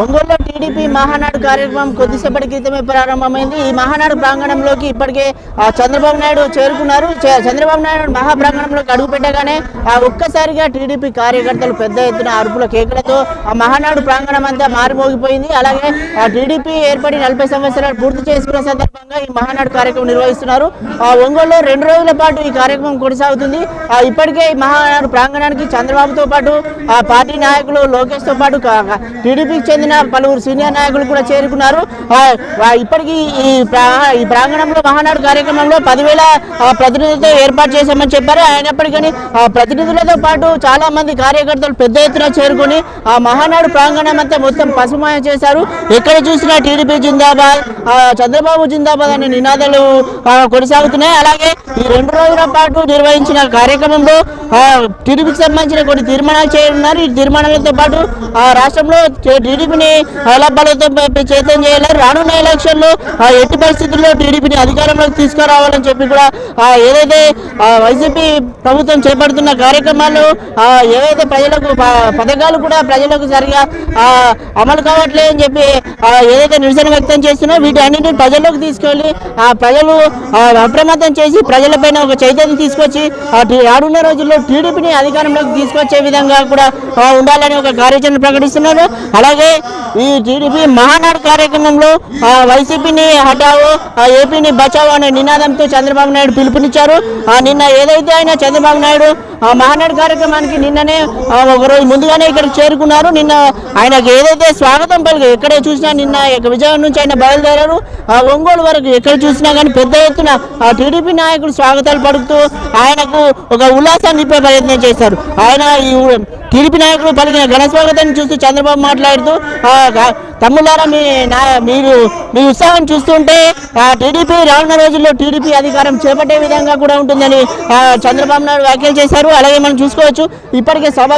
ఒంగోలులో టీడీపీ మహానాడు కార్యక్రమం కొద్దిసేపటి క్రితమే ప్రారంభమైంది. ఈ మహానాడు ప్రాంగణంలోకి ఇప్పటికే చంద్రబాబు నాయుడు చేరుకున్నారు. చంద్రబాబు నాయుడు మహాప్రాంగణంలోకి అడుగుపెట్టగానే ఒక్కసారిగా టీడీపీ కార్యకర్తలు పెద్ద ఎత్తున అరుపుల కేకలతో ఆ మహానాడు ప్రాంగణం అంతా మారిమోగిపోయింది. అలాగే టీడీపీ ఏర్పడి 40 సంవత్సరాలు పూర్తి చేసుకున్న సందర్భంగా ఈ మహానాడు కార్యక్రమం నిర్వహిస్తున్నారు. ఒంగోలులో 2 రోజుల పాటు ఈ కార్యక్రమం కొనసాగుతుంది. ఇప్పటికే ఈ మహానాడు ప్రాంగణానికి చంద్రబాబుతో పాటు పార్టీ నాయకులు లోకేష్ తో పాటు టీడీపీకి చెందిన పలువురు సీనియర్ నాయకులు కూడా చేరుకున్నారు. ఇప్పటికీ ఈ ప్రాంగణంలో మహానాడు కార్యక్రమంలో 10,000 ప్రతినిధులతో ఏర్పాటు చేశామని చెప్పారు. అయినప్పటికీ ప్రతినిధులతో పాటు చాలా మంది కార్యకర్తలు పెద్ద ఎత్తున చేరుకొని ఆ మహానాడు ప్రాంగణం అంతా మొత్తం పసుమాయం చేశారు. ఎక్కడ చూసినా టీడీపీ జిందాబాద్, చంద్రబాబు జిందాబాద్ అనే నినాదాలు కొనసాగుతున్నాయి. అలాగే ఈ 2 రోజుల పాటు నిర్వహించిన కార్యక్రమంలో టీడీపీకి సంబంధించిన కొన్ని తీర్మానాలు చేయనున్నారు. ఈ తీర్మానాలతో పాటు రాష్ట్రంలో టీడీపీని ఎలా బలతో చైతన్యం చేయాలి, రానున్న ఎలక్షన్లో ఎట్టి పరిస్థితుల్లో టీడీపీని అధికారంలోకి తీసుకురావాలని చెప్పి కూడా ఏదైతే వైసీపీ ప్రభుత్వం చేపడుతున్న కార్యక్రమాలు ఏవైతే ప్రజలకు పథకాలు కూడా ప్రజలకు సరిగా అమలు కావట్లేదు అని చెప్పి ఏదైతే నిరసన వ్యక్తం చేస్తున్నారో వీటి అన్నింటినీ ప్రజల్లోకి తీసుకెళ్లి ప్రజలు అప్రమత్తం చేసి ప్రజలపైన ఒక చైతన్యం తీసుకొచ్చి రానున్న రోజుల్లో టీడీపీని అధికారంలోకి తీసుకొచ్చే విధంగా కూడా ఉండాలని ఒక కార్యాచరణ ప్రకటిస్తున్నారు. అలాగే ఈ టీడీపీ మహానాడు కార్యక్రమంలో వైసీపీని హటావో ఏపీని బచావో అనే నినాదంతో చంద్రబాబు నాయుడు పిలుపునిచ్చారు. నిన్న ఏదైతే ఆయన చంద్రబాబు నాయుడు మహానాడు కార్యక్రమానికి నిన్ననే ఒకరోజు ముందుగానే ఇక్కడికి చేరుకున్నారు. నిన్న ఆయనకు ఏదైతే స్వాగతం పలికి ఎక్కడే చూసినా నిన్న విజయవాడ నుంచి ఆయన బయలుదేరారు. ఒంగోలు వరకు ఎక్కడ చూసినా కానీ పెద్ద ఎత్తున టీడీపీ నాయకులు స్వాగతాలు పలుకుతూ ఆయనకు ఒక ఉల్లాసాన్ని నింపే ప్రయత్నం చేశారు. ఆయన ఈ టీడీపీ నాయకులు పలికిన ఘన స్వాగతాన్ని చూస్తూ చంద్రబాబు మాట్లాడుతూ తమ్ముళ్ళారా మీ ఉత్సాహం చూస్తుంటే టీడీపీ రానున్న రోజుల్లో టీడీపీ అధికారం చేపట్టే విధంగా కూడా ఉంటుందని చంద్రబాబు నాయుడు వ్యాఖ్యలు చేశారు. అలాగే మనం చూసుకోవచ్చు ఇప్పటికే సభా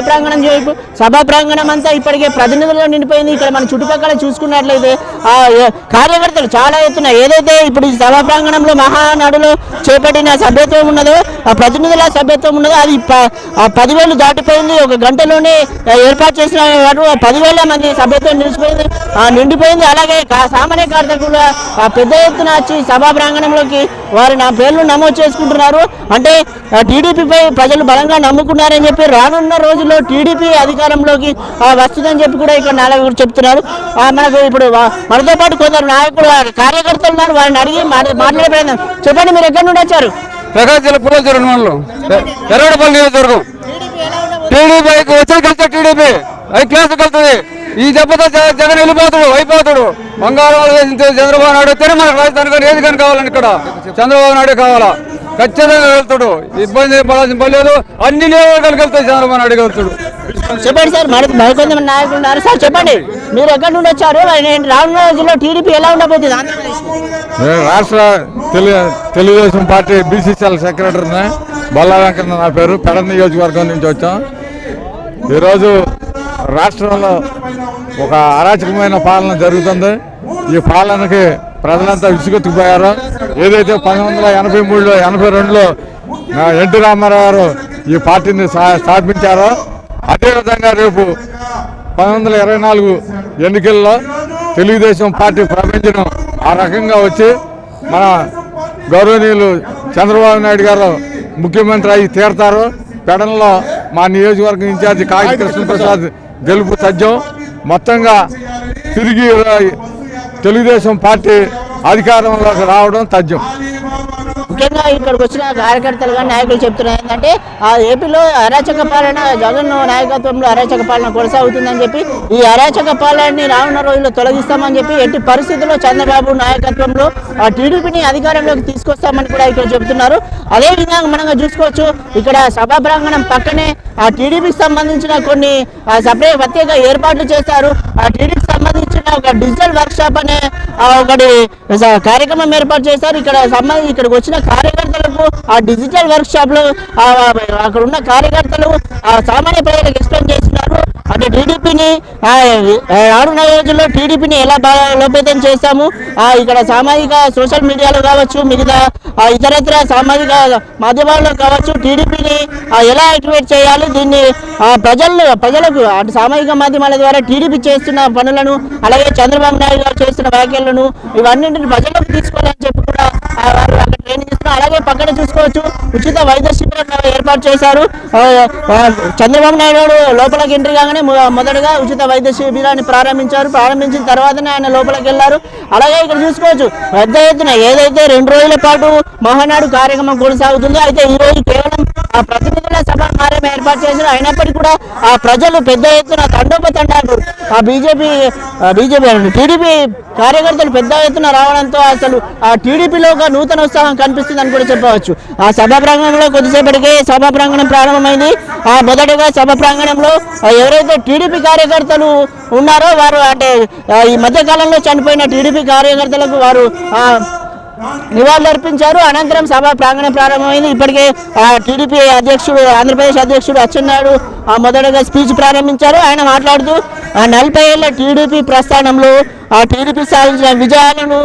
ప్రాంగణం అంతా ఇప్పటికే ప్రతినిధుల్లో నిండిపోయింది. ఇక్కడ మన చుట్టుపక్కల చూసుకున్నట్లయితే కార్యకర్తలు చాలా ఎత్తున ఏదైతే ఇప్పుడు ఈ సభా ప్రాంగణంలో మహానాడులో చేపట్టిన సభ్యత్వం ఉన్నదో ఆ ప్రతినిధుల సభ్యత్వం ఉన్నదో అది 10,000 దాటిపోయింది. ఒక గంటలోనే ఏర్పాటు చేసిన 10,000 మంది సభ్యత్వం నిండిపోయింది. అలాగే సామాన్య కార్యకర్తలు పెద్ద ఎత్తున వచ్చి సభా ప్రాంగణంలోకి వారు నా పేర్లు నమోదు చేసుకుంటున్నారు. అంటే టీడీపీపై ప్రజలు బలంగా నమ్ముకున్నారని చెప్పి రానున్న రోజుల్లో టీడీపీ అధికారంలోకి వస్తుందని చెప్పి కూడా ఇక్కడ నాయకులు చెప్తున్నారు. మనకు ఇప్పుడు మనతో పాటు కొందరు నాయకులు కార్యకర్తలు ఉన్నారు. వారిని అడిగి మాట్లాడే ప్రయత్నం. చెప్పండి, మీరు ఎక్కడి నుండి వచ్చారు? ప్రకాశం జిల్లా పుల్లచెరువు మండలం ఎర్రగొండపల్లి నియోజకవర్గం. టీడీపీకి వచ్చేది కలిస్తే టీడీపీ 5 క్లాసులు కలుతుంది. ఈ దెబ్బతో జగన్ అయిపోతాడు. బంగారాలు వేసింది చంద్రబాబు నాయుడు వస్తేనే మనకు రాజధాని ఏది కానీ కావాలని ఇక్కడ చంద్రబాబు నాయుడు కావాలా. ఖచ్చితంగా వెళ్తాడు. ఇబ్బంది పడాల్సిన పని లేదు. అన్ని నియోజకవర్గాలకు వెళ్తాయి. చంద్రబాబు నాయుడు వెళ్తాడు. చెప్పండి సార్, మరికొంతమంది నాయకులు ఉన్నారు. సార్ చెప్పండి, మీరు ఎక్కడి నుండి వచ్చారు? రానున్న రోజుల్లో టీడీపీ ఎలా ఉండబోతుంది? రాష్ట్ర తెలుగుదేశం పార్టీ బీసీసీఎల్ సెక్రటరీని బొల్లా వెంకన్న నా పేరు. పెడ నియోజకవర్గం నుంచి వచ్చాం. ఈరోజు రాష్ట్రంలో ఒక అరాచకమైన పాలన జరుగుతుంది. ఈ పాలనకి ప్రజలంతా విసుగెత్తుకుపోయారు. ఏదైతే 1983లో 82లో ఎన్టీ రామారావు గారు ఈ పార్టీని స్థాపించారో అదేవిధంగా రేపు 1924 ఎన్నికల్లో తెలుగుదేశం పార్టీ ప్రపంచం ఆ రకంగా వచ్చి మన గౌరవనీయులు చంద్రబాబు నాయుడు గారు ముఖ్యమంత్రి అయి తీరతారు. పెడన్లో మా నియోజకవర్గం ఇన్ఛార్జి కాకి కృష్ణప్రసాద్ గెలుపు తథ్యం. మొత్తంగా తిరిగి తెలుగుదేశం పార్టీ అధికారంలోకి రావడం తథ్యం. ముఖ్యంగా ఇక్కడికి వచ్చిన కార్యకర్తలు కానీ నాయకులు చెప్తున్నారు ఏంటంటే ఏపీలో అరాచక పాలన, జగన్ నాయకత్వంలో అరాచక పాలన కొనసాగుతుందని చెప్పి ఈ అరాచక పాలనని రానున్న రోజుల్లో తొలగిస్తామని చెప్పి ఎట్టి పరిస్థితుల్లో చంద్రబాబు నాయకత్వంలో టీడీపీని అధికారంలోకి తీసుకొస్తామని కూడా ఇక్కడ చెబుతున్నారు. అదేవిధంగా మనం చూసుకోవచ్చు ఇక్కడ సభా ప్రాంగణం పక్కనే టీడీపీకి సంబంధించిన కొన్ని ప్రత్యేక ఏర్పాట్లు చేశారు. టీడీపీకి సంబంధించిన ఒక డిజిటల్ వర్క్ షాప్ అనే ఒకటి కార్యక్రమం ఏర్పాటు చేశారు. ఇక్కడికి వచ్చిన కార్యకర్తలకు ఆ డిజిటల్ వర్క్ షాప్ లో అక్కడ ఉన్న కార్యకర్తలు సామాన్య ప్రజలకు ఎక్స్ప్లెయిన్ చేస్తున్నారు. అంటే టీడీపీని రానున్న రోజుల్లో టీడీపీని ఎలా బలోపేతం చేస్తాము, ఇక్కడ సామాజిక సోషల్ మీడియాలో కావచ్చు, మిగతా ఇతరత్ర సామాజిక మాధ్యమాల్లో కావచ్చు టీడీపీని ఎలా యాక్టివేట్ చేయాలి, దీన్ని ప్రజలకు అటు సామాజిక మాధ్యమాల ద్వారా టీడీపీ చేస్తున్న పనులను, అలాగే చంద్రబాబు నాయుడు గారు చేస్తున్న వ్యాఖ్యలను ఇవన్నింటిని ప్రజలకు తీసుకోవాలని చెప్పి కూడా వారు అక్కడ ట్రైనింగ్ ఇస్తున్నారు. అలాగే పక్కన చూసుకోవచ్చు, ఉచిత వైద్య శిబిరం ఏర్పాటు చేశారు. చంద్రబాబు నాయుడు లోపలికి ఎంట్రీ కాగానే మొదటగా ఉచిత వైద్య శిబిరాన్ని ప్రారంభించిన తర్వాతనే ఆయన లోపలికి వెళ్ళారు. అలాగే ఇక్కడ చూసుకోవచ్చు, పెద్ద ఎత్తున ఏదైతే 2 రోజుల పాటు మహానాడు కార్యక్రమం కొనసాగుతుందో, అయితే ఈ రోజు కేవలం ప్రతినిధుల సభ మాత్రమే ఏర్పాటు చేశారు. అయినప్పటికీ కూడా ప్రజలు పెద్ద ఎత్తున తండోపతండాలు టీడీపీ కార్యకర్తలు పెద్ద ఎత్తున రావడంతో అసలు టీడీపీలో ఒక నూతన ఉత్సాహం కనిపిస్తుందని కూడా చెప్పవచ్చు. సభా ప్రాంగణంలో కొద్దిసేపటికే సభా ప్రాంగణం ప్రారంభమైంది. మొదటగా సభా ప్రాంగణంలో ఎవరైతే టీడీపీ కార్యకర్తలు ఉన్నారో వారు, అంటే ఈ మధ్య కాలంలో చనిపోయిన టీడీపీ కార్యకర్తలకు వారు నివాళులర్పించారు. అనంతరం సభ ప్రాంగణం ప్రారంభమైంది. ఇప్పటికే టీడీపీ అధ్యక్షుడు, ఆంధ్రప్రదేశ్ అధ్యక్షుడు అచ్చెన్నాయుడు మొదటగా స్పీచ్ ప్రారంభించారు. ఆయన మాట్లాడుతూ 40 ఏళ్ల టీడీపీ ప్రస్థానంలో టీడీపీ సాధించిన విజయాలను,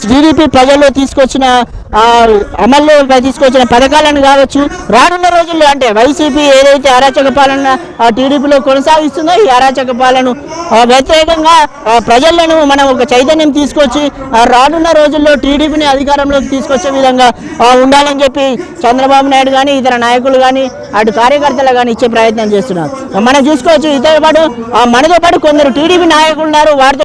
టీడీపీ ప్రజల్లో తీసుకొచ్చిన అమల్లో తీసుకొచ్చిన పథకాలను కావచ్చు, రానున్న రోజుల్లో అంటే వైసీపీ ఏదైతే అరాచక పాలన టీడీపీలో కొనసాగిస్తుందో ఈ అరాచక పాలన వ్యతిరేకంగా ప్రజలను మనం ఒక చైతన్యం తీసుకొచ్చి రానున్న రోజుల్లో టీడీపీని అధికారంలోకి తీసుకొచ్చే విధంగా ఉండాలని చెప్పి చంద్రబాబు నాయుడు కానీ ఇతర నాయకులు కానీ అటు కార్యకర్తలు కానీ ఇచ్చే ప్రయత్నం చేస్తున్నారు. మనం చూసుకోవచ్చు. మనతో పాటు కొందరు టీడీపీ నాయకులు ఉన్నారు. వారితో